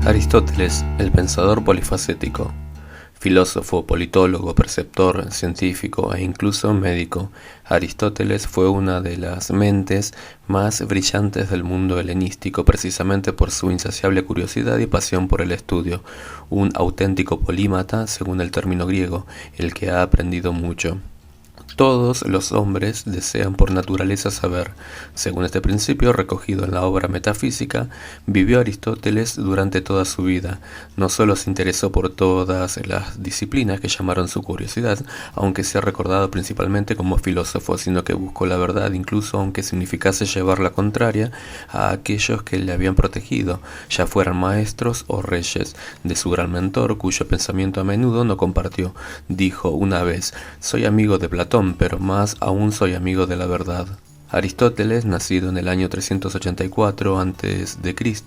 Aristóteles, el pensador polifacético, filósofo, politólogo, preceptor, científico e incluso médico, Aristóteles fue una de las mentes más brillantes del mundo helenístico precisamente por su insaciable curiosidad y pasión por el estudio, un auténtico polímata según el término griego, el que ha aprendido mucho. Todos los hombres desean por naturaleza saber. Según este principio, recogido en la obra Metafísica, vivió Aristóteles durante toda su vida. No solo se interesó por todas las disciplinas que llamaron su curiosidad, aunque sea recordado principalmente como filósofo, sino que buscó la verdad incluso aunque significase llevar la contraria a aquellos que le habían protegido, ya fueran maestros o reyes. De su gran mentor, cuyo pensamiento a menudo no compartió, dijo una vez: «Soy amigo de Platón, pero más aún soy amigo de la verdad». Aristóteles, nacido en el año 384 a.C.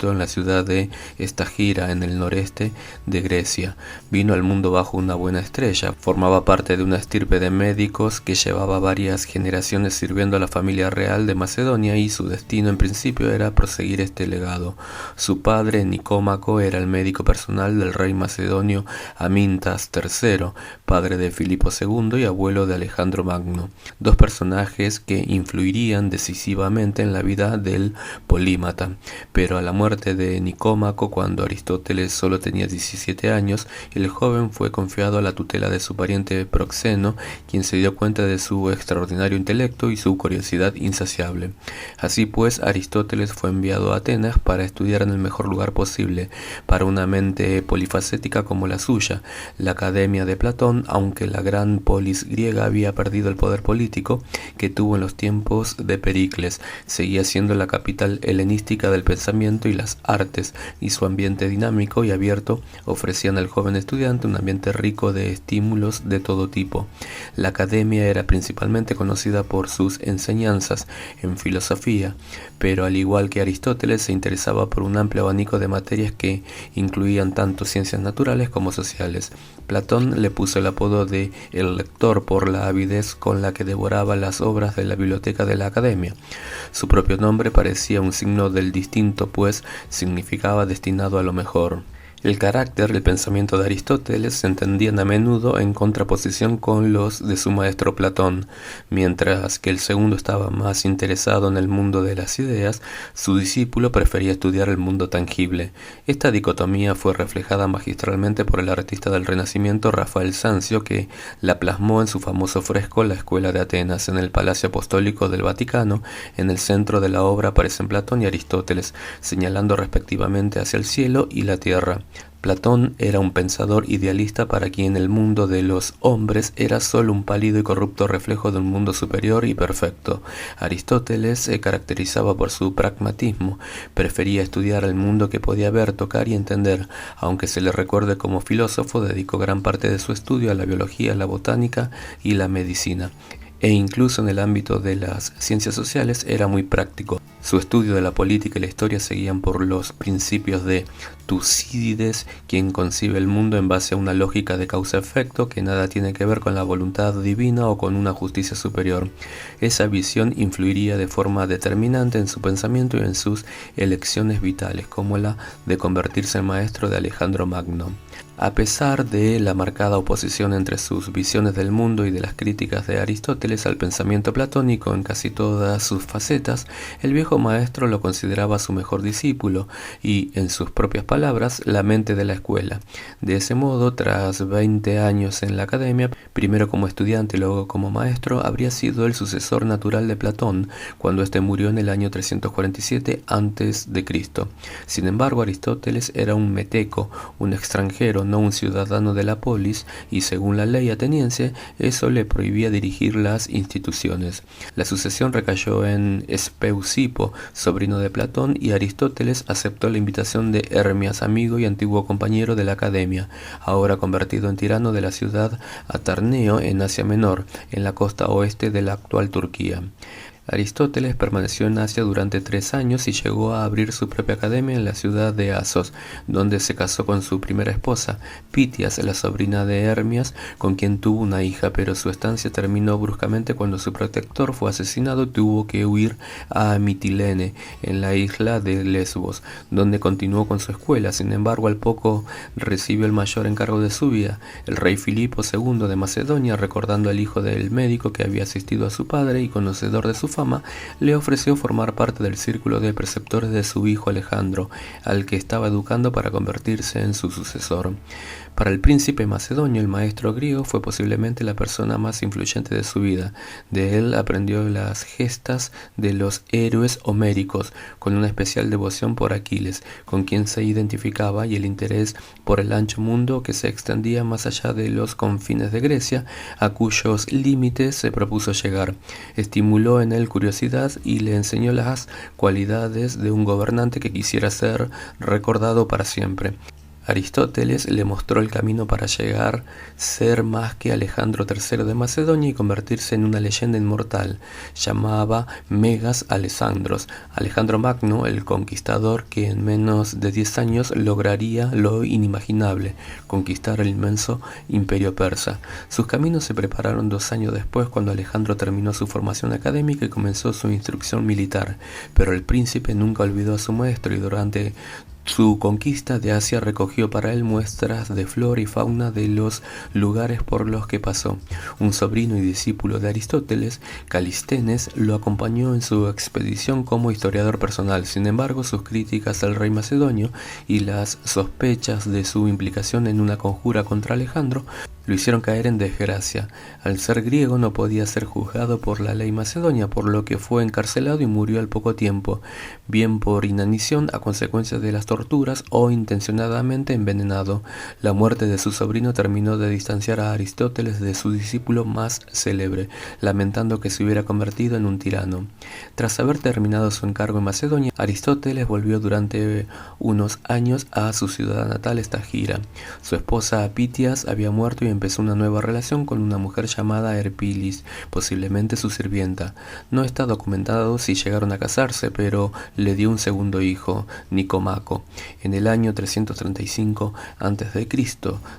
en la ciudad de Estagira, en el noreste de Grecia, vino al mundo bajo una buena estrella. Formaba parte de una estirpe de médicos que llevaba varias generaciones sirviendo a la familia real de Macedonia, y su destino en principio era proseguir este legado. Su padre, Nicómaco, era el médico personal del rey macedonio Amintas III, padre de Filipo II y abuelo de Alejandro Magno, dos personajes que influirían decisivamente en la vida del polímata. Pero a la muerte de Nicómaco, cuando Aristóteles solo tenía 17 años, el joven fue confiado a la tutela de su pariente Proxeno, quien se dio cuenta de su extraordinario intelecto y su curiosidad insaciable. Así pues, Aristóteles fue enviado a Atenas para estudiar en el mejor lugar posible para una mente polifacética como la suya, la Academia de Platón. Aunque la gran polis griega había perdido el poder político que tuvo en los tiempos de Pericles, seguía siendo la capital helenística del pensamiento y las artes, y su ambiente dinámico y abierto ofrecían al joven estudiante un ambiente rico de estímulos de todo tipo. La academia era principalmente conocida por sus enseñanzas en filosofía, pero al igual que Aristóteles se interesaba por un amplio abanico de materias que incluían tanto ciencias naturales como sociales. Platón le puso el apodo de el lector por la avidez con la que devoraba las obras de la biblioteca de la academia. Su propio nombre parecía un signo del distinto, pues significaba destinado a lo mejor. El carácter y el pensamiento de Aristóteles se entendían a menudo en contraposición con los de su maestro Platón. Mientras que el segundo estaba más interesado en el mundo de las ideas, su discípulo prefería estudiar el mundo tangible. Esta dicotomía fue reflejada magistralmente por el artista del Renacimiento Rafael Sanzio, que la plasmó en su famoso fresco La Escuela de Atenas, en el Palacio Apostólico del Vaticano. En el centro de la obra aparecen Platón y Aristóteles, señalando respectivamente hacia el cielo y la tierra. Platón era un pensador idealista para quien el mundo de los hombres era solo un pálido y corrupto reflejo de un mundo superior y perfecto. Aristóteles se caracterizaba por su pragmatismo, prefería estudiar el mundo que podía ver, tocar y entender. Aunque se le recuerde como filósofo, dedicó gran parte de su estudio a la biología, la botánica y la medicina, e incluso en el ámbito de las ciencias sociales era muy práctico. Su estudio de la política y la historia seguían por los principios de Tucídides, quien concibe el mundo en base a una lógica de causa-efecto que nada tiene que ver con la voluntad divina o con una justicia superior. Esa visión influiría de forma determinante en su pensamiento y en sus elecciones vitales, como la de convertirse en maestro de Alejandro Magno. A pesar de la marcada oposición entre sus visiones del mundo y de las críticas de Aristóteles al pensamiento platónico en casi todas sus facetas, el viejo maestro lo consideraba su mejor discípulo y, en sus propias palabras, la mente de la escuela. De ese modo, tras 20 años en la academia, primero como estudiante y luego como maestro, habría sido el sucesor natural de Platón cuando éste murió en el año 347 a.C. Sin embargo, Aristóteles era un meteco, un extranjero, no un ciudadano de la polis, y según la ley ateniense, eso le prohibía dirigir las instituciones. La sucesión recayó en Espeusipo, sobrino de Platón, y Aristóteles aceptó la invitación de Hermias, amigo y antiguo compañero de la academia, ahora convertido en tirano de la ciudad Atarneo en Asia Menor, en la costa oeste de la actual Turquía. Aristóteles permaneció en Asia durante 3 años y llegó a abrir su propia academia en la ciudad de Asos, donde se casó con su primera esposa, Pitias, la sobrina de Hermias, con quien tuvo una hija, pero su estancia terminó bruscamente cuando su protector fue asesinado y tuvo que huir a Mitilene, en la isla de Lesbos, donde continuó con su escuela. Sin embargo, al poco recibió el mayor encargo de su vida, el rey Filipo II de Macedonia, recordando al hijo del médico que había asistido a su padre y conocedor de su fama, le ofreció formar parte del círculo de preceptores de su hijo Alejandro, al que estaba educando para convertirse en su sucesor. Para el príncipe macedonio, el maestro griego fue posiblemente la persona más influyente de su vida. De él aprendió las gestas de los héroes homéricos, con una especial devoción por Aquiles, con quien se identificaba, y el interés por el ancho mundo que se extendía más allá de los confines de Grecia, a cuyos límites se propuso llegar. Estimuló en él curiosidad y le enseñó las cualidades de un gobernante que quisiera ser recordado para siempre. Aristóteles le mostró el camino para llegar, ser más que Alejandro III de Macedonia y convertirse en una leyenda inmortal. Llamaba Megas Alessandros, Alejandro Magno, el conquistador que en menos de 10 años lograría lo inimaginable, conquistar el inmenso imperio persa. Sus caminos se prepararon 2 años después, cuando Alejandro terminó su formación académica y comenzó su instrucción militar, pero el príncipe nunca olvidó a su maestro y durante su conquista de Asia recogió para él muestras de flora y fauna de los lugares por los que pasó. Un sobrino y discípulo de Aristóteles, Calistenes, lo acompañó en su expedición como historiador personal. Sin embargo, sus críticas al rey macedonio y las sospechas de su implicación en una conjura contra Alejandro lo hicieron caer en desgracia. Al ser griego no podía ser juzgado por la ley macedonia, por lo que fue encarcelado y murió al poco tiempo, bien por inanición a consecuencia de las torturas o intencionadamente envenenado. La muerte de su sobrino terminó de distanciar a Aristóteles de su discípulo más célebre, lamentando que se hubiera convertido en un tirano. Tras haber terminado su encargo en Macedonia, Aristóteles volvió durante unos años a su ciudad natal, Estagira. Su esposa Pitias había muerto y empezó una nueva relación con una mujer llamada Herpilis, posiblemente su sirvienta. No está documentado si llegaron a casarse, pero le dio un segundo hijo, Nicomaco, en el año 335 a.C.,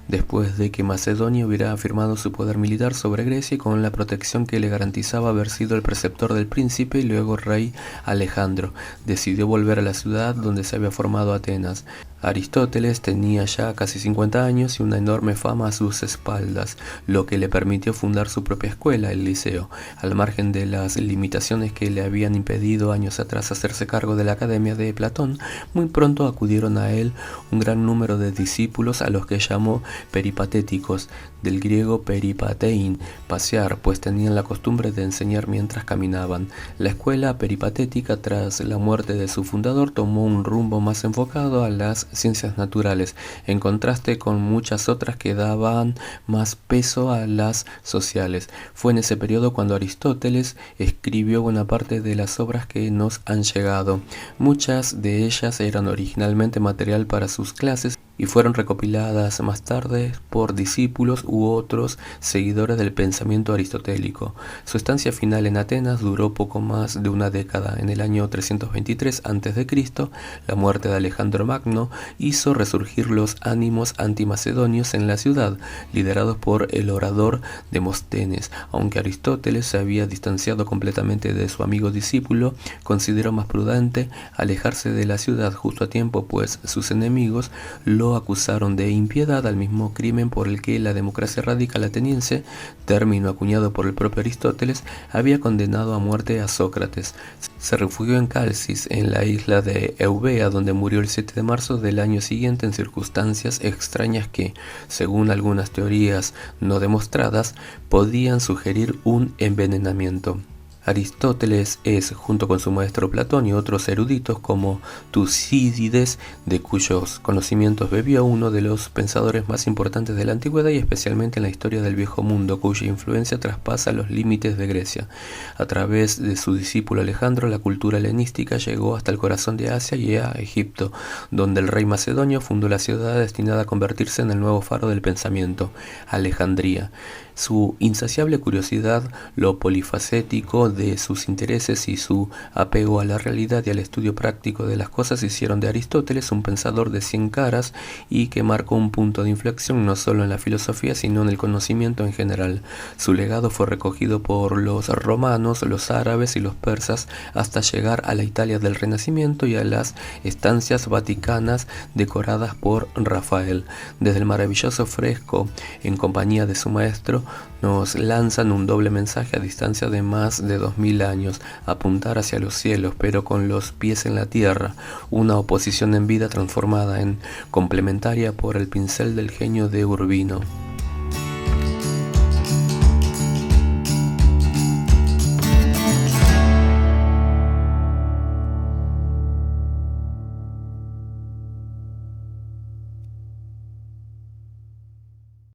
después de que Macedonia hubiera afirmado su poder militar sobre Grecia y con la protección que le garantizaba haber sido el preceptor del príncipe y luego rey Alejandro. Decidió volver a la ciudad donde se había formado Atenas. Aristóteles tenía ya casi 50 años y una enorme fama a sus espaldas, lo que le permitió fundar su propia escuela, el Liceo. Al margen de las limitaciones que le habían impedido años atrás hacerse cargo de la Academia de Platón, muy pronto acudieron a él un gran número de discípulos, a los que llamó peripatéticos, del griego peripatein, pasear, pues tenían la costumbre de enseñar mientras caminaban. La escuela peripatética, tras la muerte de su fundador, tomó un rumbo más enfocado a las ciencias naturales, en contraste con muchas otras que daban más peso a las sociales. Fue en ese periodo cuando Aristóteles escribió buena parte de las obras que nos han llegado. Muchas de ellas eran originalmente material para sus clases y fueron recopiladas más tarde por discípulos u otros seguidores del pensamiento aristotélico. Su estancia final en Atenas duró poco más de una década. En el año 323 a.C., la muerte de Alejandro Magno hizo resurgir los ánimos antimacedonios en la ciudad, liderados por el orador Demóstenes. Aunque Aristóteles se había distanciado completamente de su amigo discípulo, consideró más prudente alejarse de la ciudad justo a tiempo, pues sus enemigos lo acusaron de impiedad al mismo crimen por el que la democracia radical ateniense, término acuñado por el propio Aristóteles, había condenado a muerte a Sócrates. Se refugió en Calcis, en la isla de Eubea, donde murió el 7 de marzo del año siguiente en circunstancias extrañas que, según algunas teorías no demostradas, podían sugerir un envenenamiento. Aristóteles es, junto con su maestro Platón y otros eruditos como Tucídides, de cuyos conocimientos bebió, uno de los pensadores más importantes de la antigüedad y especialmente en la historia del Viejo Mundo, cuya influencia traspasa los límites de Grecia. A través de su discípulo Alejandro, la cultura helenística llegó hasta el corazón de Asia y a Egipto, donde el rey macedonio fundó la ciudad destinada a convertirse en el nuevo faro del pensamiento, Alejandría. Su insaciable curiosidad, lo polifacético de sus intereses y su apego a la realidad y al estudio práctico de las cosas hicieron de Aristóteles un pensador de 100 caras y que marcó un punto de inflexión no solo en la filosofía sino en el conocimiento en general. Su legado fue recogido por los romanos, los árabes y los persas hasta llegar a la Italia del Renacimiento y a las estancias vaticanas decoradas por Rafael. Desde el maravilloso fresco en compañía de su maestro nos lanzan un doble mensaje a distancia de más de 2000 años: apuntar hacia los cielos pero con los pies en la tierra, una oposición en vida transformada en complementaria por el pincel del genio de Urbino.